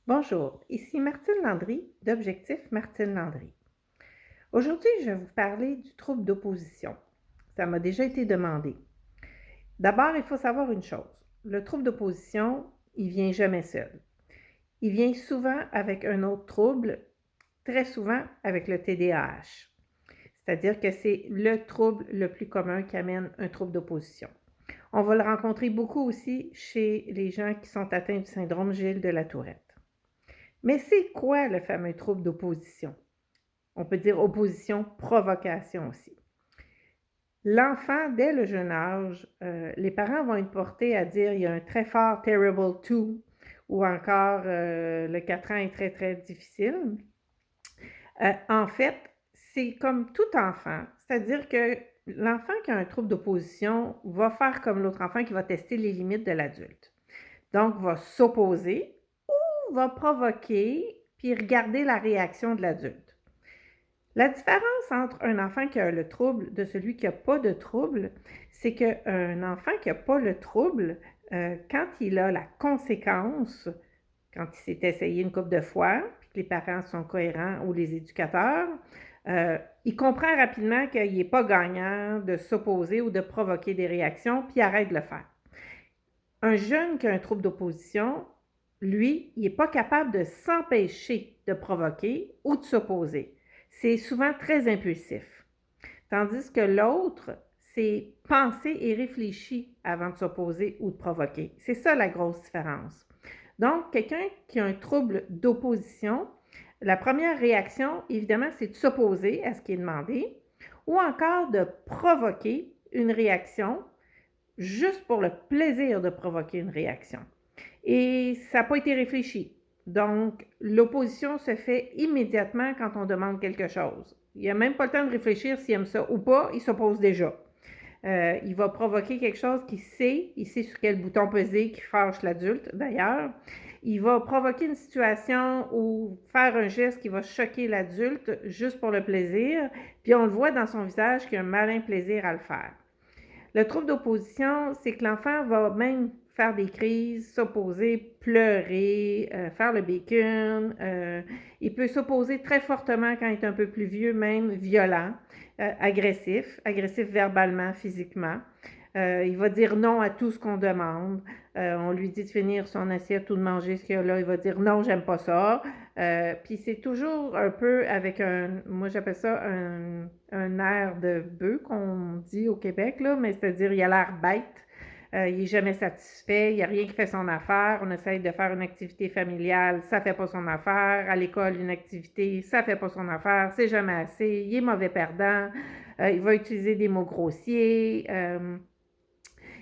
Bonjour, ici Martine Landry d'Objectif Martine Landry. Aujourd'hui, je vais vous parler du trouble d'opposition. Ça m'a déjà été demandé. D'abord, il faut savoir une chose. Le trouble d'opposition, il vient jamais seul. Il vient souvent avec un autre trouble, très souvent avec le TDAH. C'est-à-dire que c'est le trouble le plus commun qui amène un trouble d'opposition. On va le rencontrer beaucoup aussi chez les gens qui sont atteints du syndrome Gilles de la Tourette. Mais c'est quoi le fameux trouble d'opposition? On peut dire opposition-provocation aussi. L'enfant, dès le jeune âge, les parents vont être portés à dire il y a un très fort terrible 2 ou encore le 4 ans est très, très difficile. En fait, c'est comme tout enfant, c'est-à-dire que l'enfant qui a un trouble d'opposition va faire comme l'autre enfant qui va tester les limites de l'adulte. Donc, va s'opposer ou va provoquer puis regarder la réaction de l'adulte. La différence entre un enfant qui a le trouble de celui qui n'a pas de trouble, c'est qu'un enfant qui n'a pas le trouble, quand il a la conséquence, quand il s'est essayé une couple de fois, puis que les parents sont cohérents ou les éducateurs, il comprend rapidement qu'il n'est pas gagnant de s'opposer ou de provoquer des réactions, puis il arrête de le faire. Un jeune qui a un trouble d'opposition, lui, il n'est pas capable de s'empêcher de provoquer ou de s'opposer. C'est souvent très impulsif. Tandis que l'autre, c'est penser et réfléchir avant de s'opposer ou de provoquer. C'est ça la grosse différence. Donc, quelqu'un qui a un trouble d'opposition, la première réaction, évidemment, c'est de s'opposer à ce qui est demandé ou encore de provoquer une réaction juste pour le plaisir de provoquer une réaction. Et ça n'a pas été réfléchi. Donc, l'opposition se fait immédiatement quand on demande quelque chose. Il n'y a même pas le temps de réfléchir s'il aime ça ou pas, il s'oppose déjà. Il va provoquer quelque chose il sait sur quel bouton peser qui fâche l'adulte d'ailleurs. Il va provoquer une situation ou faire un geste qui va choquer l'adulte juste pour le plaisir, puis on le voit dans son visage qu'il a un malin plaisir à le faire. Le trouble d'opposition, c'est que l'enfant va même faire des crises, s'opposer, pleurer, faire le bacon. Il peut s'opposer très fortement quand il est un peu plus vieux, même violent, agressif verbalement, physiquement. Il va dire non à tout ce qu'on demande. On lui dit de finir son assiette ou de manger ce qu'il y a là. Il va dire non, j'aime pas ça. Puis c'est toujours un peu avec moi j'appelle ça un air de bœuf qu'on dit au Québec, là, mais c'est-à-dire il a l'air bête. Il n'est jamais satisfait, il n'y a rien qui fait son affaire. On essaye de faire une activité familiale, ça ne fait pas son affaire. À l'école, une activité, ça ne fait pas son affaire, c'est jamais assez. Il est mauvais perdant, il va utiliser des mots grossiers.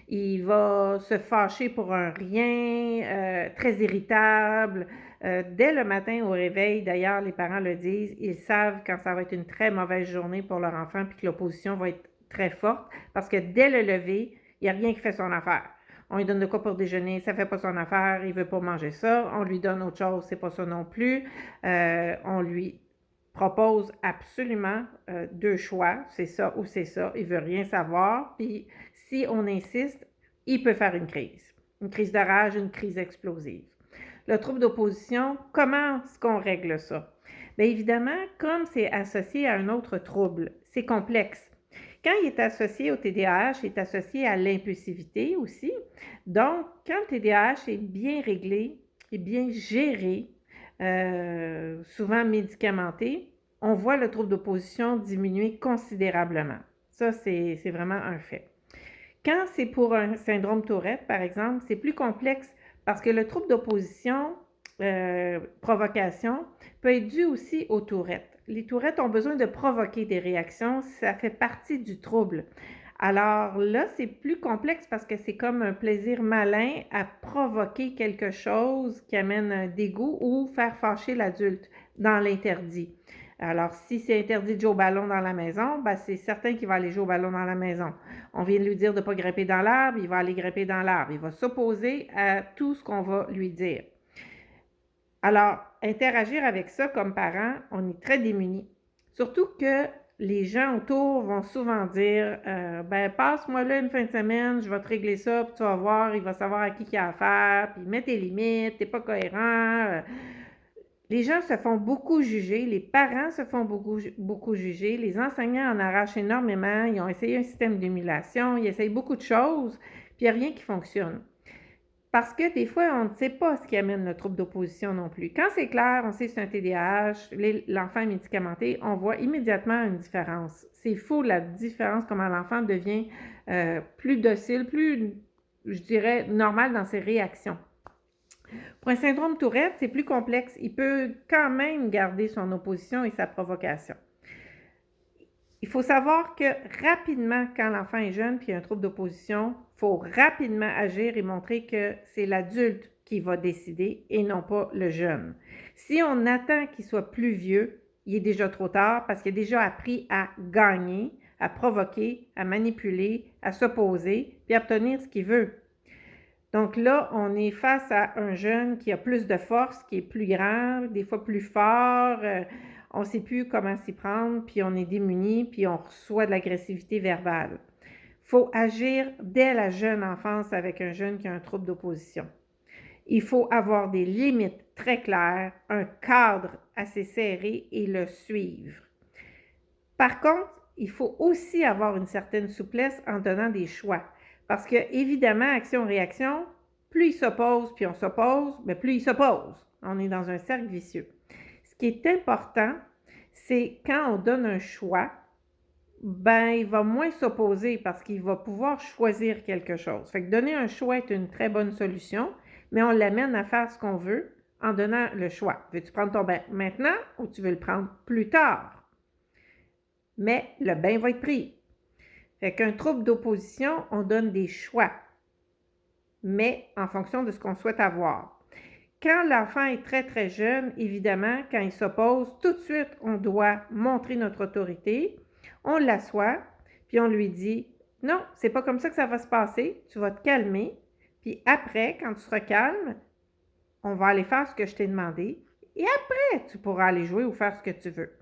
Il va se fâcher pour un rien, très irritable. Dès le matin au réveil, d'ailleurs, les parents le disent, ils savent quand ça va être une très mauvaise journée pour leur enfant puis que l'opposition va être très forte parce que dès le lever, il n'y a rien qui fait son affaire. On lui donne de quoi pour déjeuner, ça ne fait pas son affaire, il ne veut pas manger ça. On lui donne autre chose, c'est pas ça non plus. On lui propose absolument deux choix, c'est ça ou c'est ça, il veut rien savoir, puis si on insiste, il peut faire une crise de rage, une crise explosive. Le trouble d'opposition, comment est-ce qu'on règle ça? Bien évidemment, comme c'est associé à un autre trouble, c'est complexe. Quand il est associé au TDAH, il est associé à l'impulsivité aussi. Donc, quand le TDAH est bien réglé et bien géré, souvent médicamenté, on voit le trouble d'opposition diminuer considérablement. Ça, c'est vraiment un fait. Quand c'est pour un syndrome Tourette, par exemple, c'est plus complexe parce que le trouble d'opposition, provocation, peut être dû aussi aux Tourettes. Les Tourettes ont besoin de provoquer des réactions, ça fait partie du trouble. Alors là, c'est plus complexe parce que c'est comme un plaisir malin à provoquer quelque chose qui amène un dégoût ou faire fâcher l'adulte dans l'interdit. Alors, si c'est interdit de jouer au ballon dans la maison, ben c'est certain qu'il va aller jouer au ballon dans la maison. On vient de lui dire de ne pas grimper dans l'arbre, il va aller grimper dans l'arbre. Il va s'opposer à tout ce qu'on va lui dire. Alors, interagir avec ça comme parent, on est très démunis. Surtout que les gens autour vont souvent dire ben passe-moi là une fin de semaine, je vais te régler ça, puis tu vas voir, il va savoir à qui il a affaire, puis mets tes limites, t'es pas cohérent. Les gens se font beaucoup juger, les parents se font beaucoup juger, les enseignants en arrachent énormément, ils ont essayé un système d'émulation, ils essayent beaucoup de choses, puis il n'y a rien qui fonctionne. Parce que des fois, on ne sait pas ce qui amène le trouble d'opposition non plus. Quand c'est clair, on sait que c'est un TDAH, l'enfant est médicamenté, on voit immédiatement une différence. C'est fou la différence, comment l'enfant devient plus docile, plus, je dirais, normal dans ses réactions. Pour un syndrome Tourette, c'est plus complexe. Il peut quand même garder son opposition et sa provocation. Il faut savoir que rapidement, quand l'enfant est jeune puis il y a un trouble d'opposition, il faut rapidement agir et montrer que c'est l'adulte qui va décider et non pas le jeune. Si on attend qu'il soit plus vieux, il est déjà trop tard parce qu'il a déjà appris à gagner, à provoquer, à manipuler, à s'opposer puis à obtenir ce qu'il veut. Donc là, on est face à un jeune qui a plus de force, qui est plus grand, des fois plus fort, on ne sait plus comment s'y prendre, puis on est démuni, puis on reçoit de l'agressivité verbale. Il faut agir dès la jeune enfance avec un jeune qui a un trouble d'opposition. Il faut avoir des limites très claires, un cadre assez serré et le suivre. Par contre, il faut aussi avoir une certaine souplesse en donnant des choix. Parce que, évidemment, action-réaction, plus il s'oppose, puis on s'oppose, bien plus il s'oppose. On est dans un cercle vicieux. Ce qui est important, c'est quand on donne un choix, ben il va moins s'opposer parce qu'il va pouvoir choisir quelque chose. Fait que donner un choix est une très bonne solution, mais on l'amène à faire ce qu'on veut en donnant le choix. Veux-tu prendre ton bain maintenant ou tu veux le prendre plus tard? Mais le bain va être pris. Fait qu'un trouble d'opposition, on donne des choix, mais en fonction de ce qu'on souhaite avoir. Quand l'enfant est très, très jeune, évidemment, quand il s'oppose, tout de suite, on doit montrer notre autorité. On l'assoit, puis on lui dit « Non, c'est pas comme ça que ça va se passer, tu vas te calmer, puis après, quand tu seras calme, on va aller faire ce que je t'ai demandé, et après, tu pourras aller jouer ou faire ce que tu veux. »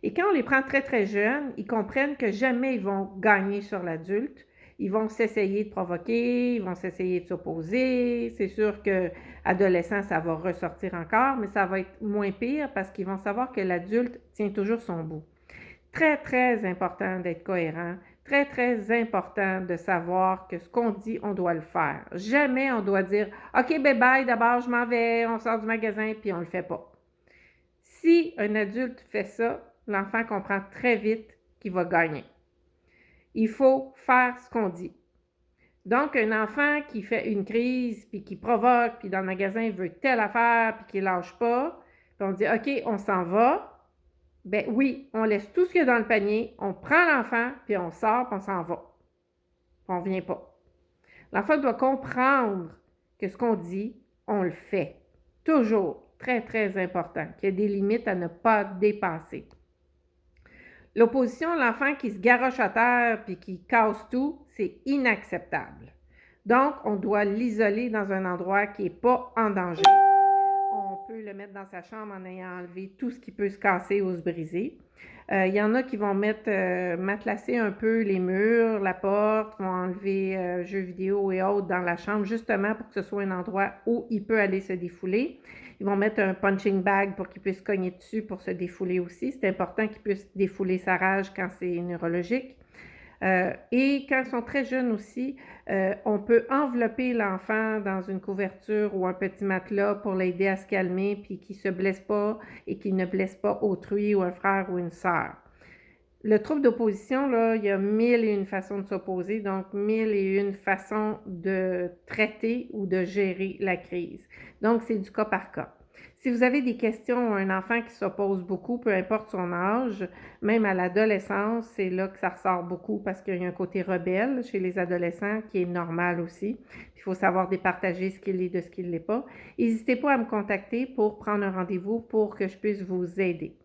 Et quand on les prend très, très jeunes, ils comprennent que jamais ils vont gagner sur l'adulte. Ils vont s'essayer de provoquer, ils vont s'essayer de s'opposer. C'est sûr qu'adolescent, ça va ressortir encore, mais ça va être moins pire parce qu'ils vont savoir que l'adulte tient toujours son bout. Très, très important d'être cohérent. Très, très important de savoir que ce qu'on dit, on doit le faire. Jamais on doit dire « OK, bye, d'abord, je m'en vais, on sort du magasin, puis on ne le fait pas. » Si un adulte fait ça, l'enfant comprend très vite qu'il va gagner. Il faut faire ce qu'on dit. Donc, un enfant qui fait une crise, puis qui provoque, puis dans le magasin, il veut telle affaire, puis qui ne lâche pas, puis on dit « OK, on s'en va », ben oui, on laisse tout ce qu'il y a dans le panier, on prend l'enfant, puis on sort, puis on s'en va. Puis on ne vient pas. L'enfant doit comprendre que ce qu'on dit, on le fait. Toujours. Très, très important. Qu'il y a des limites à ne pas dépasser. L'opposition, l'enfant qui se garoche à terre puis qui casse tout, c'est inacceptable. Donc, on doit l'isoler dans un endroit qui n'est pas en danger. On peut le mettre dans sa chambre en ayant enlevé tout ce qui peut se casser ou se briser. Il y en a qui vont matelasser un peu les murs, la porte, vont enlever jeux vidéo et autres dans la chambre, justement pour que ce soit un endroit où il peut aller se défouler. Ils vont mettre un punching bag pour qu'il puisse cogner dessus pour se défouler aussi. C'est important qu'il puisse défouler sa rage quand c'est neurologique. Et quand ils sont très jeunes aussi, on peut envelopper l'enfant dans une couverture ou un petit matelas pour l'aider à se calmer puis qu'il ne se blesse pas et qu'il ne blesse pas autrui ou un frère ou une sœur. Le trouble d'opposition, là, il y a 1001 façons de s'opposer, donc 1001 façons de traiter ou de gérer la crise. Donc, c'est du cas par cas. Si vous avez des questions, un enfant qui s'oppose beaucoup, peu importe son âge, même à l'adolescence, c'est là que ça ressort beaucoup parce qu'il y a un côté rebelle chez les adolescents qui est normal aussi. Il faut savoir départager ce qu'il est de ce qu'il n'est pas. N'hésitez pas à me contacter pour prendre un rendez-vous pour que je puisse vous aider.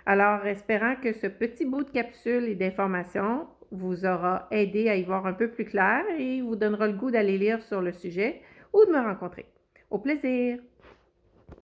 Alors, espérant que ce petit bout de capsule et d'information vous aura aidé à y voir un peu plus clair et vous donnera le goût d'aller lire sur le sujet ou de me rencontrer. Au plaisir!